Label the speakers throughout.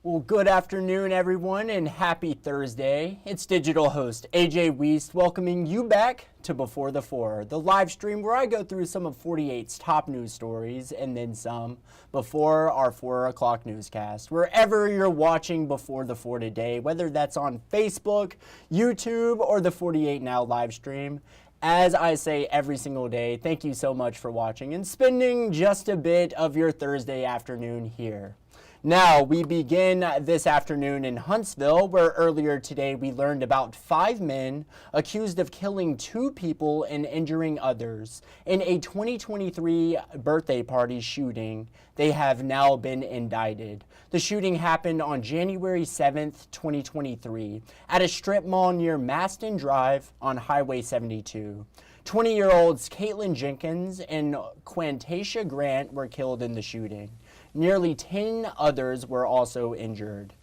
Speaker 1: Well, good afternoon, everyone, and happy Thursday. It's digital host A.J. Wuest welcoming you back to Before the Four, the live stream where I go through some of 48's top news stories and then some before our 4 o'clock newscast. Wherever you're watching Before the Four today, whether that's on Facebook, YouTube, or the 48 Now live stream, as I say every single day, thank you so much for watching and spending just a bit of your Thursday afternoon here. Now, we begin this afternoon in Huntsville, where earlier today we learned about 5 men accused of killing 2 people and injuring others in a 2023 birthday party shooting. They have now been indicted. The shooting happened on January 7th, 2023, at a strip mall near Maston Drive on Highway 72. 20-year-olds Caitlin Jenkins and Quantasia Grant were killed in the shooting. Nearly 10 others were also injured.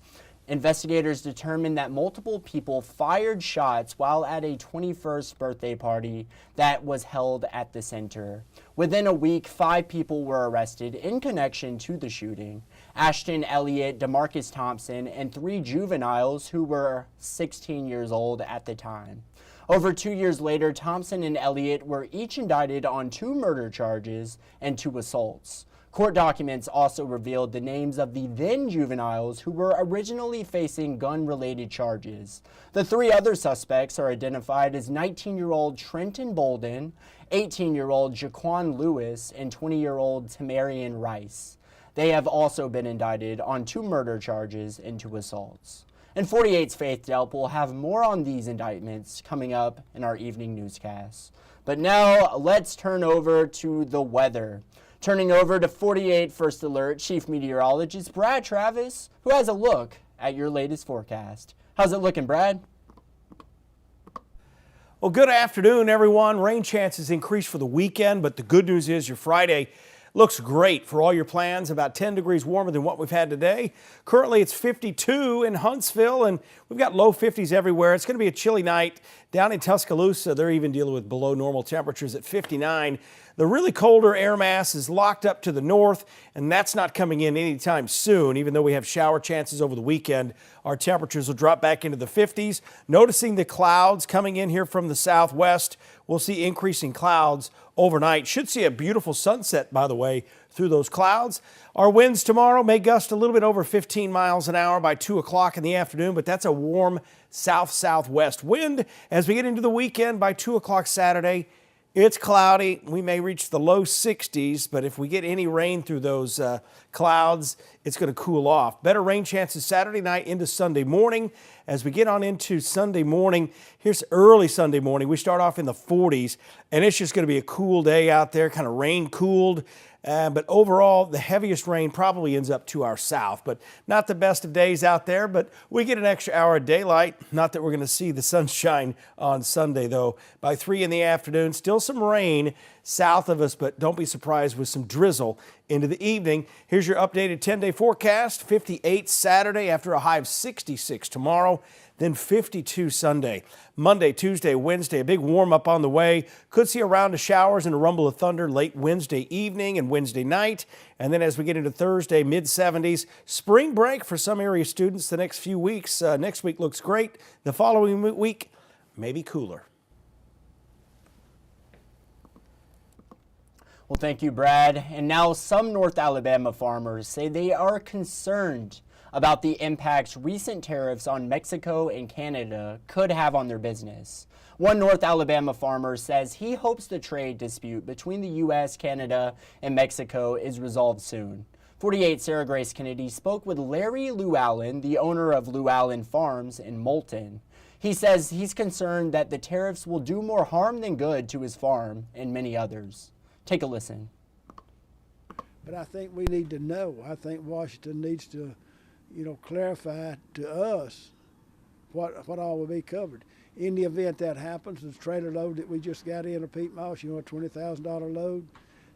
Speaker 1: Investigators determined that multiple people fired shots while at a 21st birthday party that was held at the center. Within a week, 5 people were arrested in connection to the shooting. Ashton Elliott, DeMarcus Thompson, and 3 juveniles who were 16 years old at the time. Over 2 years later, Thompson and Elliott were each indicted on 2 murder charges and 2 assaults. Court documents also revealed the names of the then juveniles who were originally facing gun-related charges. The 3 other suspects are identified as 19-year-old Trenton Bolden, 18-year-old Jaquan Lewis, and 20-year-old Tamarian Rice. They have also been indicted on 2 murder charges and 2 assaults. And 48's Faith Delp will have more on these indictments coming up in our evening newscasts. But now let's turn over to the weather. Turning over to 48 First Alert Chief Meteorologist Brad Travis, who has a look at your latest forecast. How's it looking, Brad?
Speaker 2: Well, good afternoon, everyone. Rain chances increase for the weekend, but the good news is your Friday looks great for all your plans, about 10 degrees warmer than what we've had today. Currently, it's 52 in Huntsville, and we've got low 50s everywhere. It's going to be a chilly night. Down in Tuscaloosa, they're even dealing with below normal temperatures at 59. The really colder air mass is locked up to the north, and that's not coming in anytime soon. Even though we have shower chances over the weekend, our temperatures will drop back into the 50s. Noticing the clouds coming in here from the southwest, we'll see increasing clouds overnight. Should see a beautiful sunset, by the way, through those clouds. Our winds tomorrow may gust a little bit over 15 miles an hour by 2 o'clock in the afternoon, but that's a warm south-southwest wind. As we get into the weekend by 2 o'clock Saturday, it's cloudy. We may reach the low 60s, but if we get any rain through those clouds, it's going to cool off. Better rain chances Saturday night into Sunday morning. As we get on into Sunday morning, here's early Sunday morning. We start off in the 40s, and it's just going to be a cool day out there, kind of rain cooled. But overall, the heaviest rain probably ends up to our south, but not the best of days out there. But we get an extra hour of daylight. Not that we're going to see the sunshine on Sunday, though. By 3 in the afternoon, still some rain south of us, but don't be surprised with some drizzle into the evening. Here's your updated 10-day forecast. 58 Saturday after a high of 66 tomorrow. Then 52 Sunday. Monday, Tuesday, Wednesday, a big warm up on the way. Could see a round of showers and a rumble of thunder late Wednesday evening and Wednesday night. And then as we get into Thursday, mid-70s. Spring break for some area students the next few weeks. Next week looks great. The following week, maybe cooler.
Speaker 1: Well, thank you, Brad. And now some North Alabama farmers say they are concerned about the impacts recent tariffs on Mexico and Canada could have on their business. One North Alabama farmer says he hopes the trade dispute between the U.S., Canada, and Mexico is resolved soon. 48 Sarah Grace Kennedy spoke with Larry Llewellyn, the owner of Llewellyn Farms in Moulton. He says he's concerned that the tariffs will do more harm than good to his farm and many others. Take a listen.
Speaker 3: But I think we need to know. I think Washington needs to clarify to us what all will be covered. In the event that happens, the trailer load that we just got in a Pete Moss, a $20,000 load,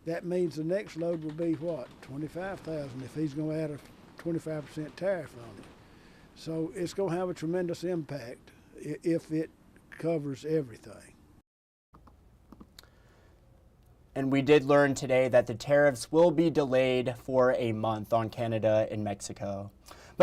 Speaker 3: that means the next load will be what? $25,000 if he's going to add a 25% tariff on it. So it's going to have a tremendous impact if it covers everything.
Speaker 1: And we did learn today that the tariffs will be delayed for a month on Canada and Mexico.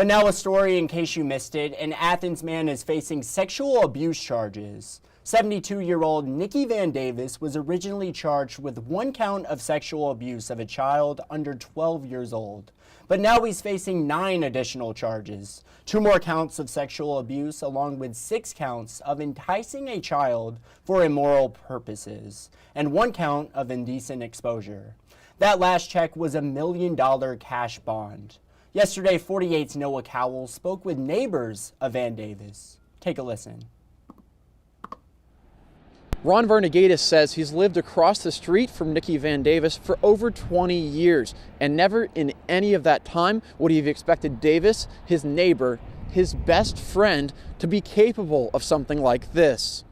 Speaker 1: But now a story in case you missed it. An Athens man is facing sexual abuse charges. 72-year-old Nikki Van Davis was originally charged with 1 count of sexual abuse of a child under 12 years old. But now he's facing 9 additional charges, 2 more counts of sexual abuse along with 6 counts of enticing a child for immoral purposes and 1 count of indecent exposure. That last check was a $1 million cash bond. Yesterday, 48's Noah Cowell spoke with neighbors of Van Davis. Take a listen.
Speaker 4: Ron Varnigatis says he's lived across the street from Nikki Van Davis for over 20 years, and never in any of that time would he have expected Davis, his neighbor, his best friend, to be capable of something like this.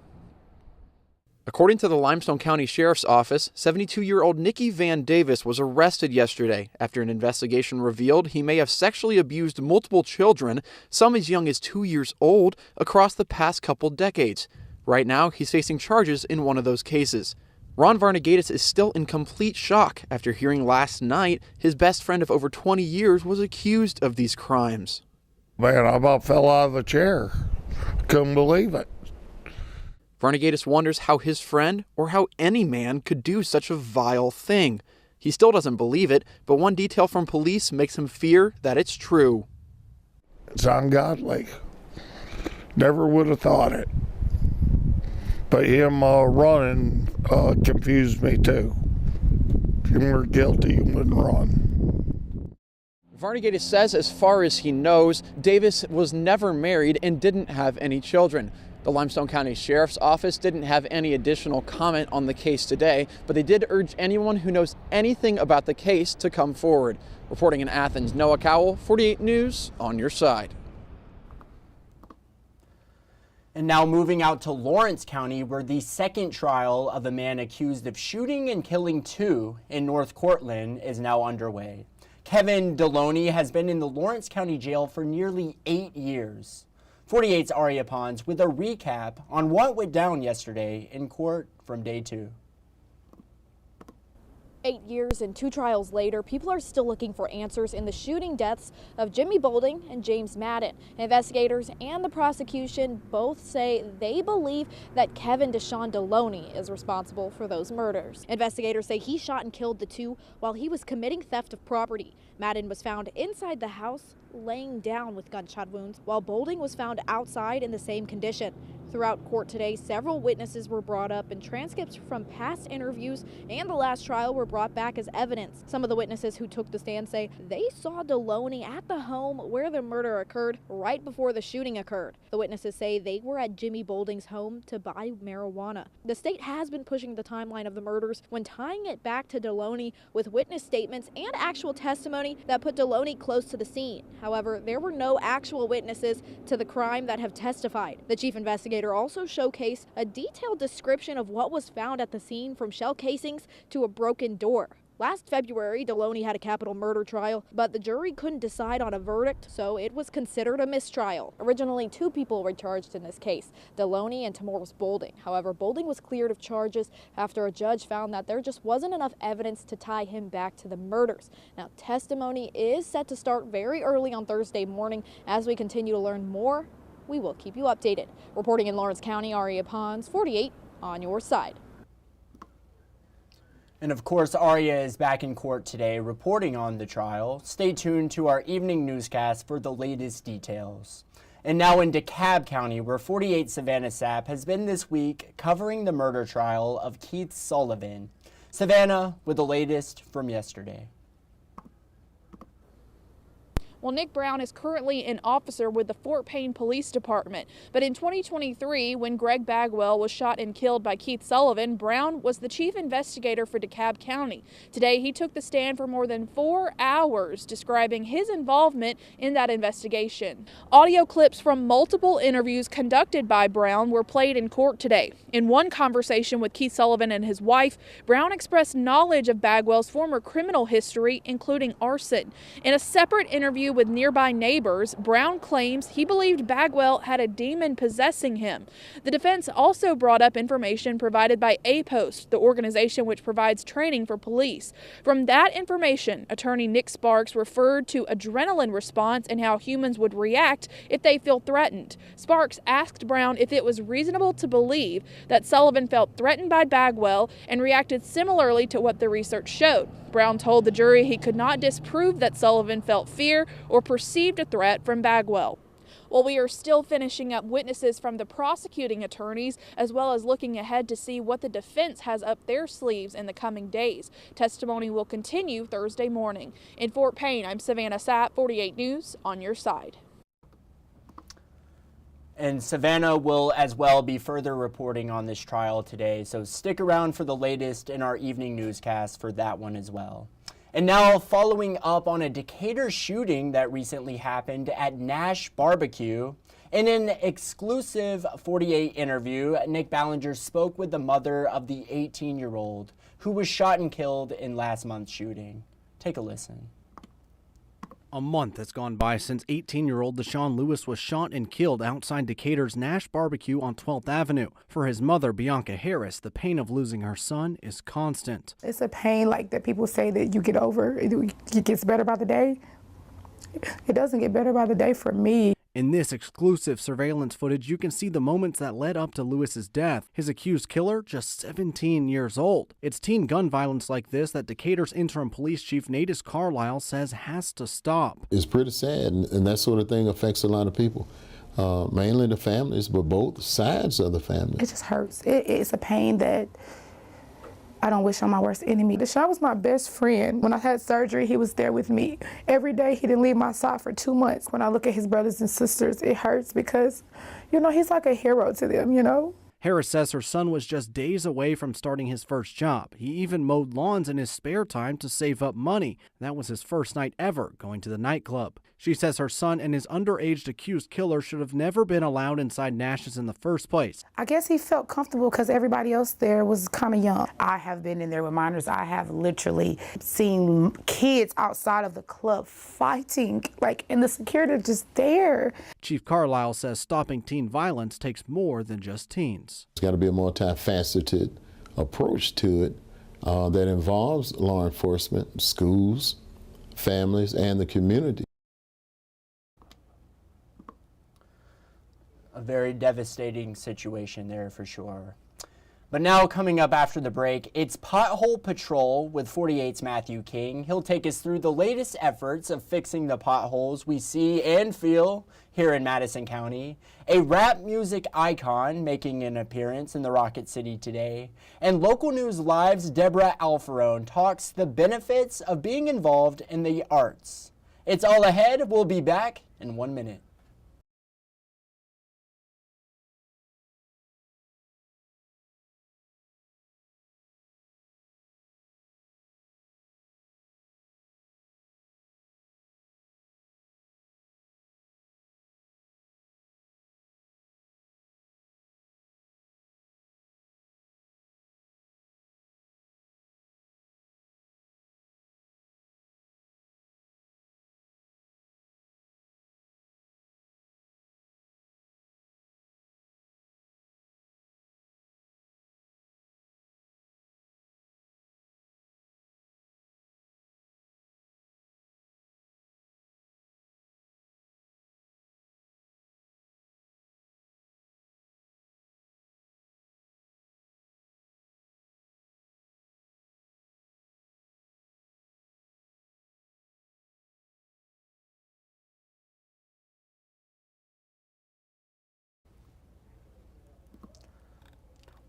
Speaker 4: According to the Limestone County Sheriff's Office, 72-year-old Nikki Van Davis was arrested yesterday after an investigation revealed he may have sexually abused multiple children, some as young as 2 years old, across the past couple decades. Right now, he's facing charges in one of those cases. Ron Varnigatis is still in complete shock after hearing last night his best friend of over 20 years was accused of these crimes.
Speaker 5: Man, I about fell out of the chair. Couldn't believe it.
Speaker 4: Varnigatis wonders how his friend, or how any man, could do such a vile thing. He still doesn't believe it, but one detail from police makes him fear that it's true.
Speaker 5: It's ungodly. Never would have thought it. But him running confused me too. If you were guilty, you wouldn't run.
Speaker 4: Varnigatis says as far as he knows, Davis was never married and didn't have any children. The Limestone County Sheriff's Office didn't have any additional comment on the case today, but they did urge anyone who knows anything about the case to come forward. Reporting in Athens, Noah Cowell, 48 News, on your side.
Speaker 1: And now moving out to Lawrence County, where the second trial of a man accused of shooting and killing 2 in North Cortland is now underway. Kevin Deloney has been in the Lawrence County Jail for nearly 8 years. 48's Aria Pons with a recap on what went down yesterday in court from day 2.
Speaker 6: 8 years and 2 trials later, people are still looking for answers in the shooting deaths of Jimmy Boulding and James Madden. Investigators and the prosecution both say they believe that Kevin Deshaun Deloney is responsible for those murders. Investigators say he shot and killed the 2 while he was committing theft of property. Madden was found inside the house, laying down with gunshot wounds, while Boulding was found outside in the same condition. Throughout court today, several witnesses were brought up, and transcripts from past interviews and the last trial were brought back as evidence. Some of the witnesses who took the stand say they saw Deloney at the home where the murder occurred right before the shooting occurred. The witnesses say they were at Jimmy Boulding's home to buy marijuana. The state has been pushing the timeline of the murders when tying it back to Deloney with witness statements and actual testimony that put Deloney close to the scene. However, there were no actual witnesses to the crime that have testified. The chief investigator also showcased a detailed description of what was found at the scene, from shell casings to a broken door. Last February, Deloney had a capital murder trial, but the jury couldn't decide on a verdict, so it was considered a mistrial. Originally, 2 people were charged in this case, Deloney and Tamoris Boulding. However, Boulding was cleared of charges after a judge found that there just wasn't enough evidence to tie him back to the murders. Now, testimony is set to start very early on Thursday morning. As we continue to learn more, we will keep you updated. Reporting in Lawrence County, Aria Pons, 48 on your side.
Speaker 1: And of course, Aria is back in court today reporting on the trial. Stay tuned to our evening newscast for the latest details. And now in DeKalb County, where 48 Savannah Sapp has been this week covering the murder trial of Keith Sullivan. Savannah with the latest from yesterday.
Speaker 7: Well, Nick Brown is currently an officer with the Fort Payne Police Department. But in 2023, when Greg Bagwell was shot and killed by Keith Sullivan, Brown was the chief investigator for DeKalb County. Today, he took the stand for more than 4 hours, describing his involvement in that investigation. Audio clips from multiple interviews conducted by Brown were played in court today. In one conversation with Keith Sullivan and his wife, Brown expressed knowledge of Bagwell's former criminal history, including arson. In a separate interview interview with nearby neighbors, Brown claims he believed Bagwell had a demon possessing him. The defense also brought up information provided by APOST, the organization which provides training for police. From that information, attorney Nick Sparks referred to adrenaline response and how humans would react if they feel threatened. Sparks asked Brown if it was reasonable to believe that Sullivan felt threatened by Bagwell and reacted similarly to what the research showed. Brown told the jury he could not disprove that Sullivan felt fear or perceived a threat from Bagwell. Well, we are still finishing up witnesses from the prosecuting attorneys, as well as looking ahead to see what the defense has up their sleeves in the coming days. Testimony will continue Thursday morning. In Fort Payne, I'm Savannah Sapp, 48 News, on your side.
Speaker 1: And Savannah will as well be further reporting on this trial today, so stick around for the latest in our evening newscast for that one as well. And now, following up on a Decatur shooting that recently happened at Nash Barbecue, in an exclusive 48 interview, Nick Ballinger spoke with the mother of the 18-year-old who was shot and killed in last month's shooting. Take a listen.
Speaker 8: A month has gone by since 18-year-old Deshaun Lewis was shot and killed outside Decatur's Nash Barbecue on 12th Avenue. For his mother, Bianca Harris, the pain of losing her son is constant.
Speaker 9: It's a pain like that people say that you get over. It gets better by the day. It doesn't get better by the day for me.
Speaker 8: In this exclusive surveillance footage, you can see the moments that led up to Lewis's death. His accused killer, just 17 years old. It's teen gun violence like this that Decatur's interim police chief Nadis Carlisle says has to stop.
Speaker 10: It's pretty sad, and that sort of thing affects a lot of people. Mainly the families, but both sides of the family.
Speaker 9: It just hurts. It's a pain that I don't wish on my worst enemy. Deshaun was my best friend. When I had surgery, he was there with me. Every day, he didn't leave my side for 2 months. When I look at his brothers and sisters, it hurts because, he's like a hero to them,
Speaker 8: Harris says her son was just days away from starting his first job. He even mowed lawns in his spare time to save up money. That was his first night ever going to the nightclub. She says her son and his underage accused killer should have never been allowed inside Nash's in the first place.
Speaker 9: I guess he felt comfortable because everybody else there was kind of young. I have been in there with minors. I have literally seen kids outside of the club fighting, and the security just there.
Speaker 8: Chief Carlisle says stopping teen violence takes more than just teens.
Speaker 10: It's got to be a multifaceted approach to it that involves law enforcement, schools, families, and the community.
Speaker 1: A very devastating situation there for sure. But now coming up after the break, it's Pothole Patrol with 48's Matthew King. He'll take us through the latest efforts of fixing the potholes we see and feel here in Madison County. A rap music icon making an appearance in the Rocket City today. And Local News Live's Deborah Alfarone talks the benefits of being involved in the arts. It's all ahead. We'll be back in 1 minute.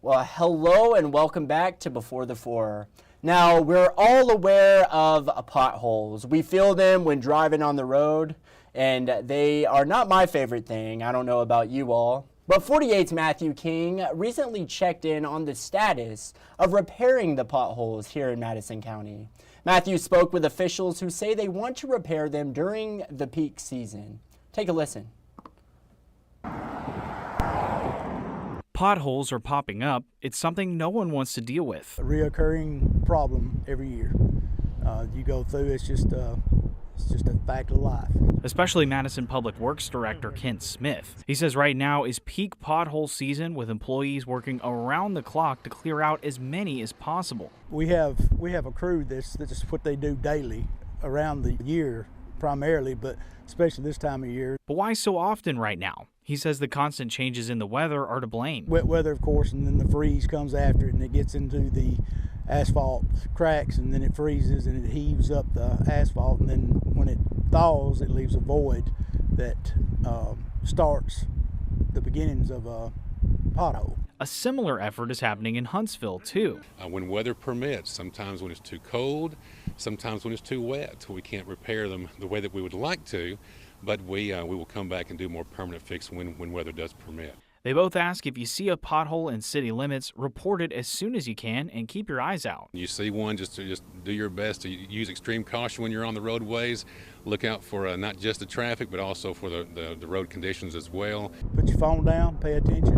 Speaker 1: Well, hello and welcome back to Before the Four. Now, we're all aware of potholes. We feel them when driving on the road, and they are not my favorite thing. I don't know about you all. But 48's Matthew King recently checked in on the status of repairing the potholes here in Madison County. Matthew spoke with officials who say they want to repair them during the peak season. Take a listen.
Speaker 11: Potholes are popping up. It's something no one wants to deal with.
Speaker 12: A reoccurring problem every year. You go through, it's just It's just a fact of life.
Speaker 11: Especially Madison Public Works Director Kent Smith. He says right now is peak pothole season with employees working around the clock to clear out as many as possible.
Speaker 12: We have a crew that's what they do daily around the year primarily, but especially this time of year.
Speaker 11: But why so often right now? He says the constant changes in the weather are to blame.
Speaker 12: Wet weather, of course, and then the freeze comes after it, and it gets into the asphalt cracks, and then it freezes and it heaves up the asphalt, and then when it thaws, it leaves a void that starts the beginnings of a pothole.
Speaker 11: A similar effort is happening in Huntsville, too.
Speaker 13: When weather permits, sometimes when it's too cold, sometimes when it's too wet, we can't repair them the way that we would like to, but we will come back and do more permanent fix when weather does permit.
Speaker 11: They both ask if you see a pothole in city limits, report it as soon as you can and keep your eyes out.
Speaker 13: You see one, just do your best to use extreme caution when you're on the roadways. Look out for not just the traffic, but also for the road conditions as well.
Speaker 12: Put your phone down, pay attention,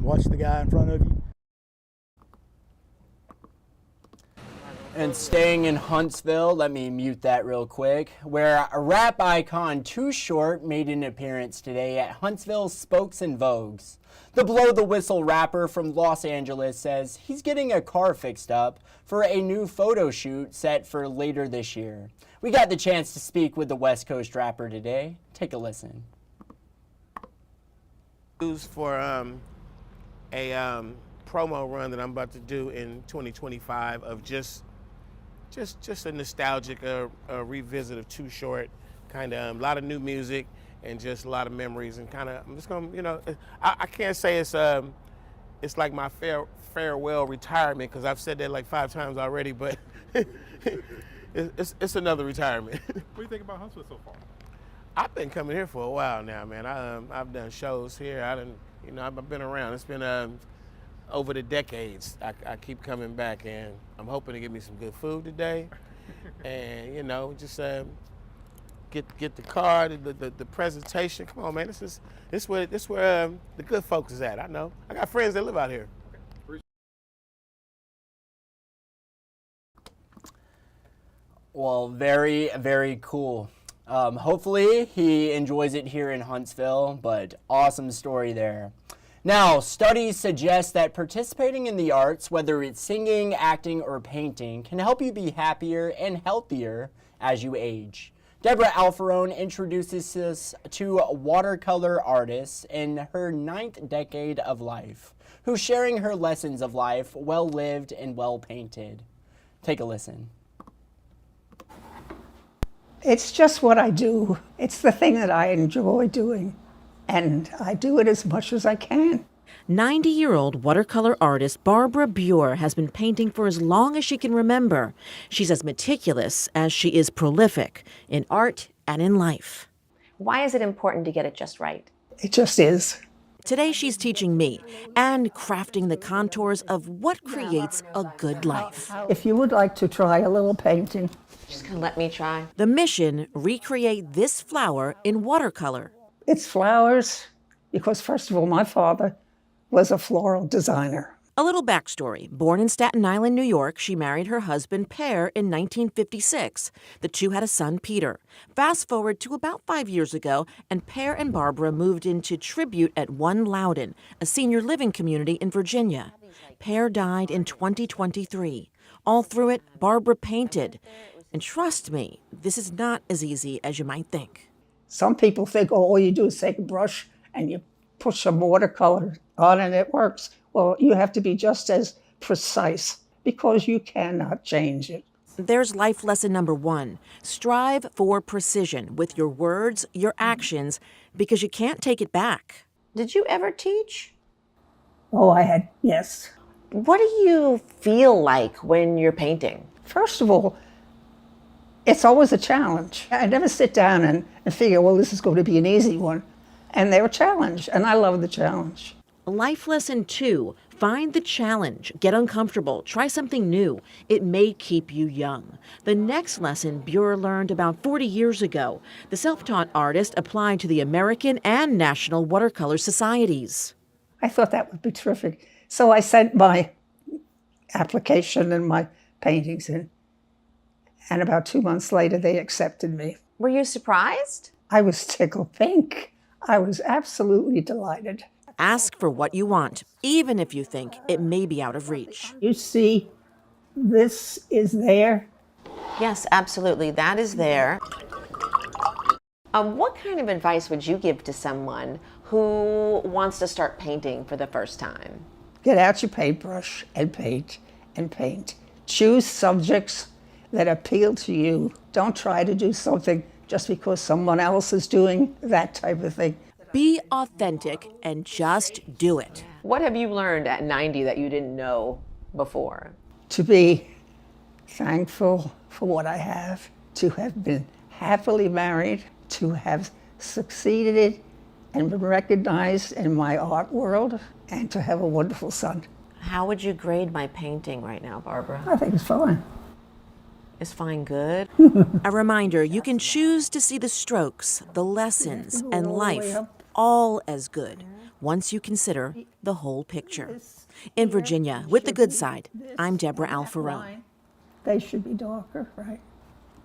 Speaker 12: watch the guy in front of you.
Speaker 1: And staying in Huntsville, let me mute that real quick, where a rap icon Too Short made an appearance today at Huntsville's Spokes and Vogues. The Blow the Whistle rapper from Los Angeles says he's getting a car fixed up for a new photo shoot set for later this year. We got the chance to speak with the West Coast rapper today. Take a listen.
Speaker 14: For a promo run that I'm about to do in 2025 of just a nostalgic revisit of Too Short, kind of a lot of new music and just a lot of memories, and kind of I'm just gonna, I can't say it's like my farewell retirement, because I've said that like 5 times already, but it's another retirement.
Speaker 15: What do you think about Huntsville so far?
Speaker 14: I've been coming here for a while now, man. I've done shows here. I've been around. It's been over the decades. I keep coming back, and I'm hoping to get me some good food today, and just get the car, the presentation. Come on, man. This where the good folks is at. I know. I got friends that live out here.
Speaker 1: Well, very, very cool. Hopefully he enjoys it here in Huntsville, but awesome story there. Now, studies suggest that participating in the arts, whether it's singing, acting, or painting, can help you be happier and healthier as you age. Deborah Alfarone introduces us to watercolor artists in her 9th decade of life, who's sharing her lessons of life, well lived and well painted. Take a listen.
Speaker 16: It's just what I do. It's the thing that I enjoy doing, and I do it as much as I can.
Speaker 17: 90-year-old watercolor artist Barbara Buer has been painting for as long as she can remember. She's as meticulous as she is prolific in art and in life.
Speaker 18: Why is it important to get it just right?
Speaker 16: It just is.
Speaker 17: Today she's teaching me and crafting the contours of what creates a good life.
Speaker 16: If you would like to try a little painting.
Speaker 18: Just gonna let me try.
Speaker 17: The mission, recreate this flower in watercolor.
Speaker 16: It's flowers because, first of all, my father was a floral designer.
Speaker 17: A little backstory. Born in Staten Island, New York, she married her husband, Per, in 1956. The two had a son, Peter. Fast forward to about 5 years ago, and Per and Barbara moved into Tribute at 1 Loudon, a senior living community in Virginia. Per died in 2023. All through it, Barbara painted. And trust me, this is not as easy as you might think.
Speaker 16: Some people think, oh, all you do is take a brush and you put some watercolor on and it works. Well, you have to be just as precise because you cannot change it.
Speaker 17: There's life lesson number 1. Strive for precision with your words, your actions, because you can't take it back.
Speaker 18: Did you ever teach?
Speaker 16: Oh, yes.
Speaker 18: What do you feel like when you're painting?
Speaker 16: First of all, it's always a challenge. I never sit down and figure, well, this is going to be an easy one. And they're a challenge, and I love the challenge.
Speaker 17: Life lesson 2, find the challenge, get uncomfortable, try something new. It may keep you young. The next lesson Buer learned about 40 years ago. The self-taught artist applied to the American and National Watercolor Societies.
Speaker 16: I thought that would be terrific. So I sent my application and my paintings in. And about 2 months later, they accepted me.
Speaker 18: Were you surprised?
Speaker 16: I was tickled pink. I was absolutely delighted.
Speaker 17: Ask for what you want, even if you think it may be out of reach.
Speaker 16: You see, this is there.
Speaker 18: Yes, absolutely. That is there. What kind of advice would you give to someone who wants to start painting for the first time?
Speaker 16: Get out your paintbrush and paint and paint. Choose subjects that appeal to you. Don't try to do something just because someone else is doing that type of thing.
Speaker 17: Be authentic and just do it.
Speaker 18: What have you learned at 90 that you didn't know before?
Speaker 16: To be thankful for what I have, to have been happily married, to have succeeded and been recognized in my art world, and to have a wonderful son.
Speaker 18: How would you grade my painting right now, Barbara?
Speaker 16: I think it's fine.
Speaker 18: Is fine good?
Speaker 17: A reminder, you can choose to see the strokes, the lessons, and life all as good once you consider the whole picture. In Virginia, with The Good Side, I'm Deborah Alfarone.
Speaker 16: They should be darker, right?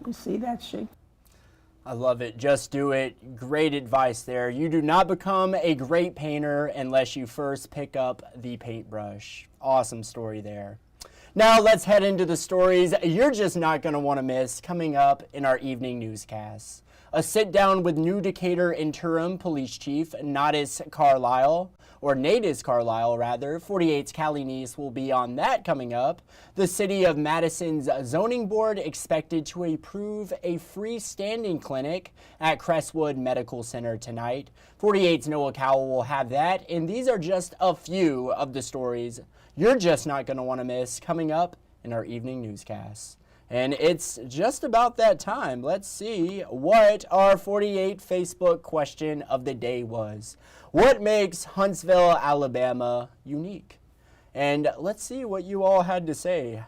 Speaker 16: You see that shape?
Speaker 1: I love it. Just do it. Great advice there. You do not become a great painter unless you first pick up the paintbrush. Awesome story there. Now let's head into the stories you're just not going to want to miss coming up in our evening newscasts. A sit-down with new Decatur Interim Police Chief Nadis Carlisle, 48's Callie Neese will be on that coming up. The City of Madison's Zoning Board expected to approve a freestanding clinic at Crestwood Medical Center tonight. 48's Noah Cowell will have that, and these are just a few of the stories you're just not going to want to miss coming up in our evening newscasts. And it's just about that time. Let's see what our 48 Facebook question of the day was. What makes Huntsville, Alabama unique? And let's see what you all had to say.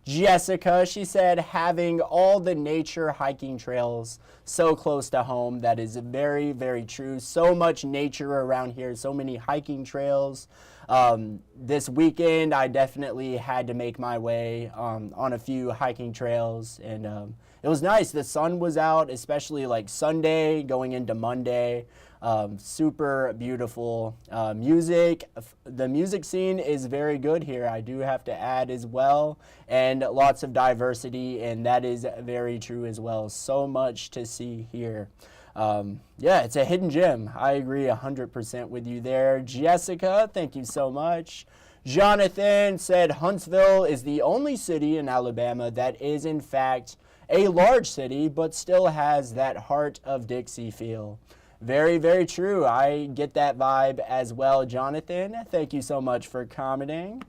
Speaker 1: Jessica, she said, having all the nature hiking trails so close to home. That is very, very true. So much nature around here, so many hiking trails. This weekend, I definitely had to make my way on a few hiking trails, and it was nice. The sun was out, especially like Sunday going into Monday. Super beautiful music. The music scene is very good here, I do have to add as well, and lots of diversity, and that is very true as well. So much to see here. Yeah, it's a hidden gem. I agree 100% with you there. Jessica, thank you so much. Jonathan said Huntsville is the only city in Alabama that is in fact a large city, but still has that heart of Dixie feel. Very, very true. I get that vibe as well, Jonathan. Thank you so much for commenting.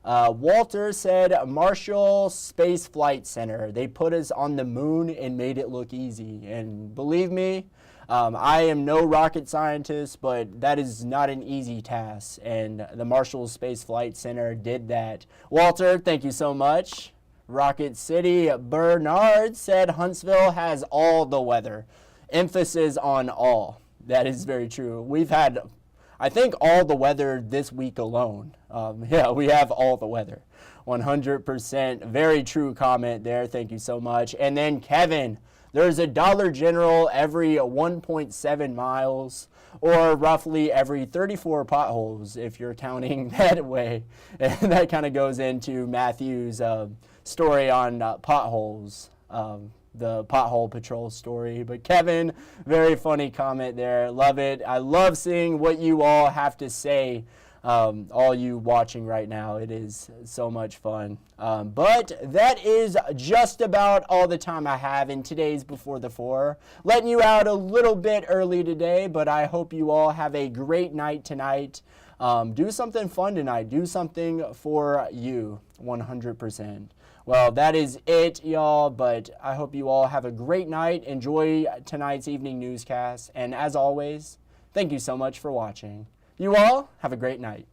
Speaker 1: Walter said Marshall Space Flight Center. They put us on the moon and made it look easy. And believe me, I am no rocket scientist, but that is not an easy task. And the Marshall Space Flight Center did that. Walter, thank you so much. Rocket City Bernard said Huntsville has all the weather. Emphasis on all. That is very true. We've had, I think, all the weather this week alone. Yeah, we have all the weather. 100%. Very true comment there. Thank you so much. And then Kevin, there's a Dollar General every 1.7 miles, or roughly every 34 potholes, if you're counting that way. And that kind of goes into Matthew's story on potholes. The pothole patrol story. But Kevin, very funny comment there. Love it. I love seeing what you all have to say, all you watching right now. It is so much fun. But that is just about all the time I have in today's Before the Four. Letting you out a little bit early today, but I hope you all have a great night tonight. Do something fun tonight. Do something for you, 100%. Well, that is it, y'all, but I hope you all have a great night. Enjoy tonight's evening newscast, and as always, thank you so much for watching. You all have a great night.